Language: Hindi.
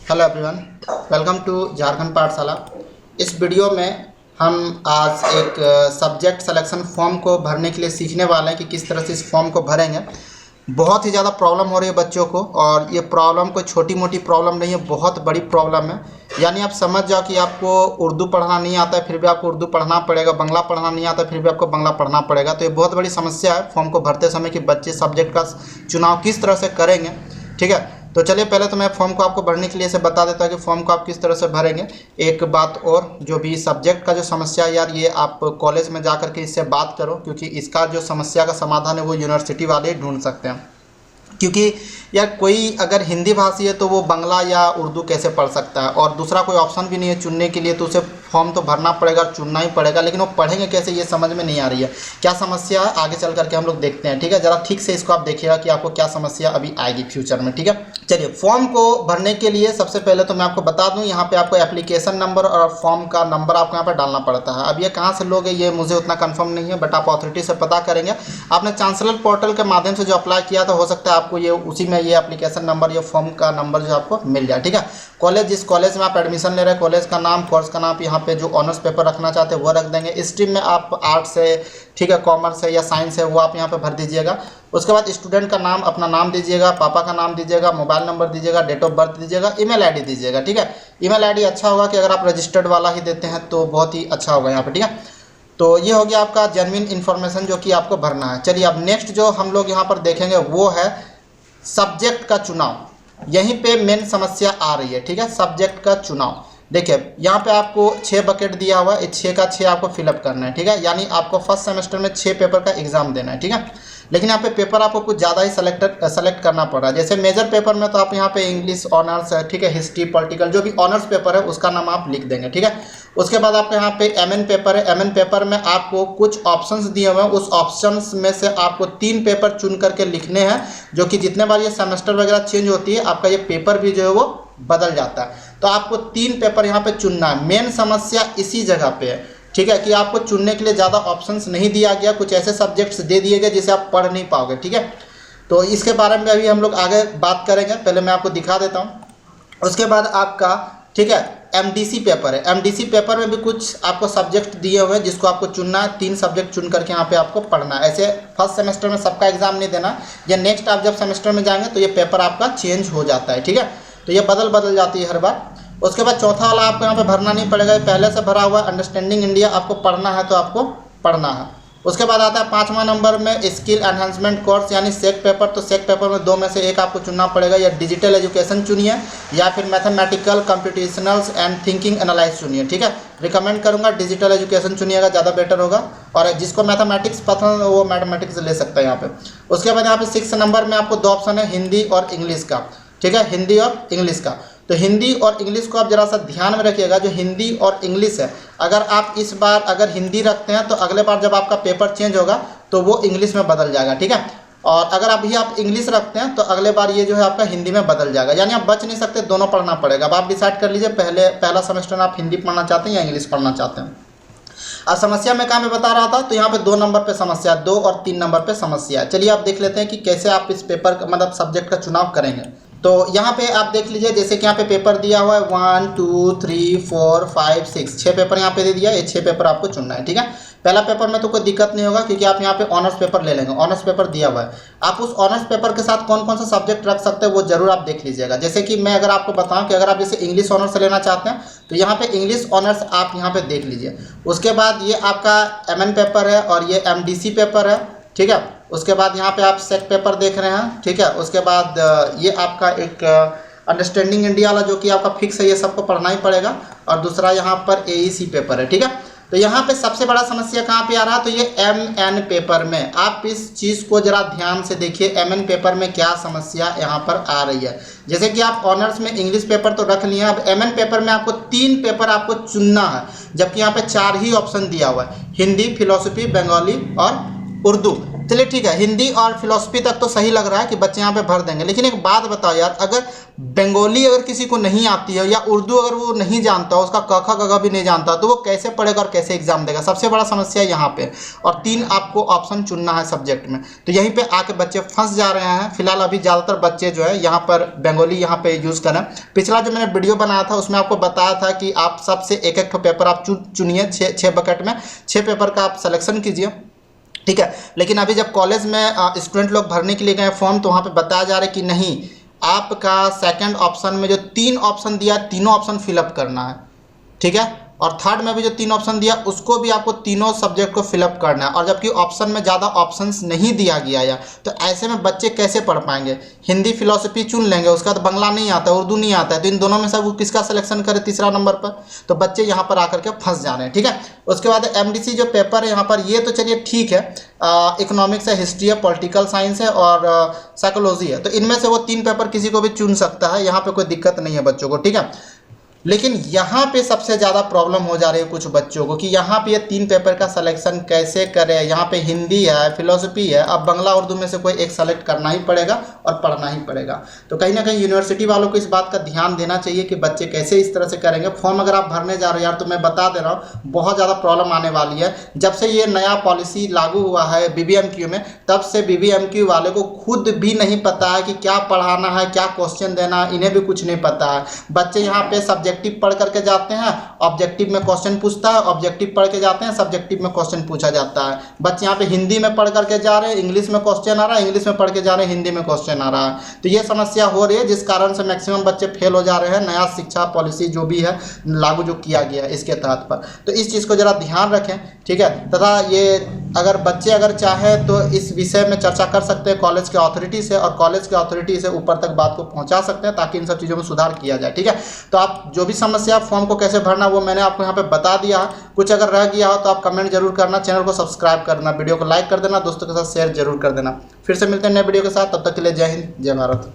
Hello everyone, welcome to Jharkhand Pathshala. इस वीडियो में हम आज एक सब्जेक्ट सिलेक्शन फॉर्म को भरने के लिए सीखने वाले हैं कि किस तरह से इस फॉर्म को भरेंगे। बहुत ही ज़्यादा प्रॉब्लम हो रही है बच्चों को, और ये प्रॉब्लम कोई छोटी मोटी प्रॉब्लम नहीं है, बहुत बड़ी प्रॉब्लम है। यानी आप समझ जाओ कि आपको उर्दू पढ़ना नहीं आता है फिर भी आपको उर्दू पढ़ना पड़ेगा, बांग्ला पढ़ना नहीं आता है फिर भी आपको बांग्ला पढ़ना पड़ेगा। तो ये बहुत बड़ी समस्या है फॉर्म को भरते समय कि बच्चे सब्जेक्ट का चुनाव किस तरह से करेंगे। ठीक है, तो चलिए पहले तो मैं फॉर्म को आपको भरने के लिए से बता देता हूँ कि फॉर्म को आप किस तरह से भरेंगे। एक बात और, जो भी सब्जेक्ट का जो समस्या है यार, ये आप कॉलेज में जाकर के इससे बात करो, क्योंकि इसका जो समस्या का समाधान है वो यूनिवर्सिटी वाले ढूंढ सकते हैं। क्योंकि यार कोई अगर हिंदी भाषी है तो वो बांग्ला या उर्दू कैसे पढ़ सकता है, और दूसरा कोई ऑप्शन भी नहीं है चुनने के लिए, तो उसे फॉर्म तो भरना पड़ेगा, चुनना ही पड़ेगा। लेकिन वो पढ़ेंगे कैसे, ये समझ में नहीं आ रही है। क्या समस्या है आगे चल करके हम लोग देखते हैं। ठीक है, ज़रा ठीक से इसको आप देखिएगा कि आपको क्या समस्या अभी आएगी फ्यूचर में। ठीक है, चलिए फॉर्म को भरने के लिए सबसे पहले तो मैं आपको बता दूं, यहाँ पे आपको एप्लीकेशन नंबर और फॉर्म का नंबर आपको यहाँ पर डालना पड़ता है। अब ये कहाँ से लोगे ये मुझे उतना कंफर्म नहीं है, बट आप अथॉरिटी से पता करेंगे। आपने चांसलर पोर्टल के माध्यम से जो अप्लाई किया था, हो सकता है आपको ये उसी में ये एप्लीकेशन नंबर या फॉर्म का नंबर जो आपको मिल जाए। ठीक है, कॉलेज जिस कॉलेज में आप एडमिशन ले रहे हैं, कॉलेज का नाम, कोर्स का नाम, यहाँ पे जो ऑनर्स पेपर रखना चाहते हैं वो रख देंगे। स्ट्रीम में आप आर्ट्स है, ठीक है, कॉमर्स है या साइंस है, वो आप यहाँ पे भर दीजिएगा। उसके बाद स्टूडेंट का नाम, अपना नाम दीजिएगा, पापा का नाम दीजिएगा, मोबाइल नंबर दीजिएगा, डेट ऑफ बर्थ दीजिएगा, ईमेल आईडी दीजिएगा। ठीक है, ईमेल आईडी अच्छा होगा कि अगर आप रजिस्टर्ड वाला ही देते हैं तो बहुत ही अच्छा होगा यहाँ पे। ठीक है, तो ये हो गया आपका जेन्युइन इन्फॉर्मेशन जो कि आपको भरना है। चलिए अब नेक्स्ट जो हम लोग यहाँ पर देखेंगे वो है सब्जेक्ट का चुनाव। यहीं पे मेन समस्या आ रही है। ठीक है, सब्जेक्ट का चुनाव। देखिए यहाँ पे आपको 6 बकेट दिया हुआ है, 6 का 6 आपको फिलअप करना है। ठीक है, यानी आपको फर्स्ट सेमेस्टर में 6 पेपर का एग्जाम देना है। ठीक है, लेकिन यहाँ पे पेपर आपको कुछ ज़्यादा ही सेलेक्ट करना पड़ रहा है। जैसे मेजर पेपर में तो आप यहाँ पे इंग्लिश ऑनर्स है, ठीक है, हिस्ट्री, पॉलिटिकल, जो भी ऑनर्स पेपर है उसका नाम आप लिख देंगे। ठीक है, उसके बाद आपके यहाँ पे एमएन पेपर है। एमएन पेपर में आपको कुछ ऑप्शंस दिए हुए हैं, उस ऑप्शंस में से आपको 3 पेपर चुन करके लिखने हैं, जो कि जितने बार ये सेमेस्टर वगैरह चेंज होती है आपका ये पेपर भी जो है वो बदल जाता है। तो आपको 3 पेपर यहाँ पे चुनना है। मेन समस्या इसी जगह पे है। ठीक है, कि आपको चुनने के लिए ज़्यादा ऑप्शंस नहीं दिया गया, कुछ ऐसे सब्जेक्ट्स दे दिए गए जिसे आप पढ़ नहीं पाओगे। ठीक है, तो इसके बारे में अभी हम लोग आगे बात करेंगे, पहले मैं आपको दिखा देता हूँ। उसके बाद आपका, ठीक है, एमडीसी पेपर है। एमडीसी पेपर में भी कुछ आपको सब्जेक्ट दिए हुए हैं जिसको आपको चुनना है। 3 सब्जेक्ट चुन करके यहाँ पे आपको पढ़ना है। ऐसे फर्स्ट सेमेस्टर में सबका एग्जाम नहीं देना, या नेक्स्ट आप जब सेमेस्टर में जाएंगे तो ये पेपर आपका चेंज हो जाता है। ठीक है, तो ये बदल जाती है हर बार। उसके बाद चौथा वाला आपको यहाँ पे भरना नहीं पड़ेगा, ये पहले से भरा हुआ अंडरस्टैंडिंग इंडिया आपको पढ़ना है तो आपको पढ़ना है। उसके बाद आता है 5वां नंबर में स्किल एनहांसमेंट कोर्स, यानी सेक पेपर। तो सेक पेपर में 2 में से एक आपको चुनना पड़ेगा, या डिजिटल एजुकेशन चुनिए या फिर मैथमेटिकल कंप्यूटेशनल्स एंड थिंकिंग एनालाइज चुनिए। ठीक है, रिकमेंड करूंगा डिजिटल एजुकेशन चुनिएगा, ज़्यादा बेटर होगा। और जिसको मैथमेटिक्स पसंद है वो मैथमेटिक्स ले सकता है यहाँ पे। उसके बाद यहाँ पे 6 नंबर में आपको 2 ऑप्शन है, हिंदी और इंग्लिश का। ठीक है, हिंदी और इंग्लिश का। तो हिंदी और इंग्लिश को आप जरा सा ध्यान में रखिएगा। जो हिंदी और इंग्लिश है, अगर आप इस बार अगर हिंदी रखते हैं तो अगले बार जब आपका पेपर चेंज होगा तो वो इंग्लिश में बदल जाएगा। ठीक है, और अगर अभी आप इंग्लिश रखते हैं तो अगले बार ये जो है आपका हिंदी में बदल जाएगा। यानी आप बच नहीं सकते, दोनों पढ़ना पड़ेगा। अब आप डिसाइड कर लीजिए पहला सेमेस्टर में आप हिंदी पढ़ना चाहते हैं या इंग्लिश पढ़ना चाहते हैं। अब समस्या मैं कहाँ पे बता रहा था, तो यहाँ पे 2 नंबर पे समस्या, 2 और 3 नंबर पे समस्या है। चलिए आप देख लेते हैं कि कैसे आप इस पेपर मतलब सब्जेक्ट का चुनाव करेंगे। तो यहाँ पे आप देख लीजिए, जैसे कि यहाँ पे पेपर दिया हुआ है 1 2 3 4 5 6, 6 पेपर यहाँ पे दे दिया। ये 6 पेपर आपको चुनना है। ठीक है, पहला पेपर में तो कोई दिक्कत नहीं होगा क्योंकि आप यहाँ पे ऑनर्स पेपर ले लेंगे। ऑनर्स पेपर दिया हुआ है, आप उस ऑनर्स पेपर के साथ कौन कौन सा सब्जेक्ट रख सकते हैं वो जरूर आप देख लीजिएगा। जैसे कि मैं अगर आपको बताऊँ कि अगर आप जैसे इंग्लिश ऑनर्स लेना चाहते हैं तो यहाँ पे इंग्लिश ऑनर्स आप यहाँ पे देख लीजिए। उसके बाद ये आपका एमएन पेपर है और ये एमडीसी पेपर है। ठीक है, उसके बाद यहाँ पे आप सेक पेपर देख रहे हैं। ठीक है, उसके बाद ये आपका एक अंडरस्टैंडिंग इंडिया वाला जो कि आपका फिक्स है, ये सबको पढ़ना ही पड़ेगा। और दूसरा यहाँ पर एईसी पेपर है। ठीक है, तो यहाँ पे सबसे बड़ा समस्या कहाँ पे आ रहा है, तो ये एमएन पेपर में। आप इस चीज़ को जरा ध्यान से देखिए, एमएन पेपर में क्या समस्या यहाँ पर आ रही है। जैसे कि आप ऑनर्स में इंग्लिश पेपर तो रख लिए, अब एमएन पेपर में आपको 3 पेपर आपको चुनना है, जबकि यहाँ पे 4 ही ऑप्शन दिया हुआ है, हिंदी, फिलोसफी, बंगाली और उर्दू। चलिए ठीक है, हिंदी और फिलोसफी तक तो सही लग रहा है कि बच्चे यहाँ पे भर देंगे। लेकिन एक बात बताओ यार, अगर बंगाली अगर किसी को नहीं आती है या उर्दू अगर वो नहीं जानता, उसका क ख ग घ भी नहीं जानता, तो वो कैसे पढ़ेगा और कैसे एग्जाम देगा? सबसे बड़ा समस्या यहाँ पे। और 3 आपको ऑप्शन चुनना है सब्जेक्ट में, तो यहीं पे आके बच्चे फंस जा रहे हैं। फिलहाल अभी ज़्यादातर बच्चे जो है यहाँ पर बंगाली यहाँ पे यूज़ करें। पिछला जो मैंने वीडियो बनाया था उसमें आपको बताया था कि आप सबसे एक एक पेपर आप चुनिए, 6 बकेट में 6 पेपर का आप सिलेक्शन कीजिए, ठीक है। लेकिन अभी जब कॉलेज में स्टूडेंट लोग भरने के लिए गए फॉर्म, तो वहाँ पे बताया जा रहा है कि नहीं, आपका सेकंड ऑप्शन में जो 3 ऑप्शन दिया, तीनों ऑप्शन फिलअप करना है, ठीक है। और थर्ड में भी जो 3 ऑप्शन दिया उसको भी आपको तीनों सब्जेक्ट को फिलअप करना है। और जबकि ऑप्शन में ज़्यादा ऑप्शंस नहीं दिया गया है, तो ऐसे में बच्चे कैसे पढ़ पाएंगे? हिंदी फिलोसफी चुन लेंगे, उसका तो बंगला नहीं आता, उर्दू नहीं आता है, तो इन दोनों में से वो किसका सिलेक्शन करे तीसरा नंबर पर? तो बच्चे यहाँ पर आकर के फंस जा रहे हैं, ठीक है। उसके बाद MDC जो पेपर है यहाँ पर, ये तो चलिए ठीक है, इकोनॉमिक्स है, हिस्ट्री है, पॉलिटिकल साइंस है और साइकोलॉजी है, तो इनमें से वो 3 पेपर किसी को भी चुन सकता है, यहाँ पर कोई दिक्कत नहीं है बच्चों को, ठीक है। लेकिन यहाँ पे सबसे ज़्यादा प्रॉब्लम हो जा रही है कुछ बच्चों को कि यहाँ पे ये 3 पेपर का सिलेक्शन कैसे करें। यहाँ पे हिंदी है, फिलोसफी है, अब बांग्ला उर्दू में से कोई एक सेलेक्ट करना ही पड़ेगा और पढ़ना ही पड़ेगा। तो कहीं ना कहीं यूनिवर्सिटी वालों को इस बात का ध्यान देना चाहिए कि बच्चे कैसे इस तरह से करेंगे। फॉर्म अगर आप भरने जा रहे हो यार, तो मैं बता दे रहा हूँ बहुत ज़्यादा प्रॉब्लम आने वाली है। जब से ये नया पॉलिसी लागू हुआ है BBMQ में, तब से BBMQ वाले को खुद भी नहीं पता है कि क्या पढ़ाना है, क्या क्वेश्चन देना है, इन्हें भी कुछ नहीं पता है। बच्चे यहाँ पे सब्जेक्टिव पढ़ करके जाते हैं, ऑब्जेक्टिव में क्वेश्चन पूछता है, ऑब्जेक्टिव पढ़ के जाते हैं, सब्जेक्टिव में क्वेश्चन पूछा जाता है। बच्चे यहाँ पे हिंदी में पढ़ करके जा रहे हैं, इंग्लिश में क्वेश्चन आ रहा है, इंग्लिश में पढ़ के जा रहे हैं, हिंदी में क्वेश्चन आ रहा है। तो ये समस्या हो रही है, जिस कारण से मैक्सिमम बच्चे फेल हो जा रहे हैं। नया शिक्षा पॉलिसी जो भी है लागू जो किया गया है इसके तहत पर, तो इस चीज़ को जरा ध्यान रखें, ठीक है। तथा ये अगर बच्चे अगर चाहें तो इस विषय में चर्चा कर सकते हैं कॉलेज के अथॉरिटी से, और कॉलेज के अथॉरिटी से ऊपर तक बात को पहुंचा सकते हैं, ताकि इन सब चीज़ों में सुधार किया जाए, ठीक है। तो आप जो भी समस्या, फॉर्म को कैसे भरना, वो मैंने आपको यहाँ पे बता दिया है। कुछ अगर रह गया हो तो आप कमेंट जरूर करना, चैनल को सब्सक्राइब करना, वीडियो को लाइक कर देना, दोस्तों के साथ शेयर जरूर कर देना। फिर से मिलते हैं नए वीडियो के साथ, तब तक के लिए जय हिंद, जय भारत।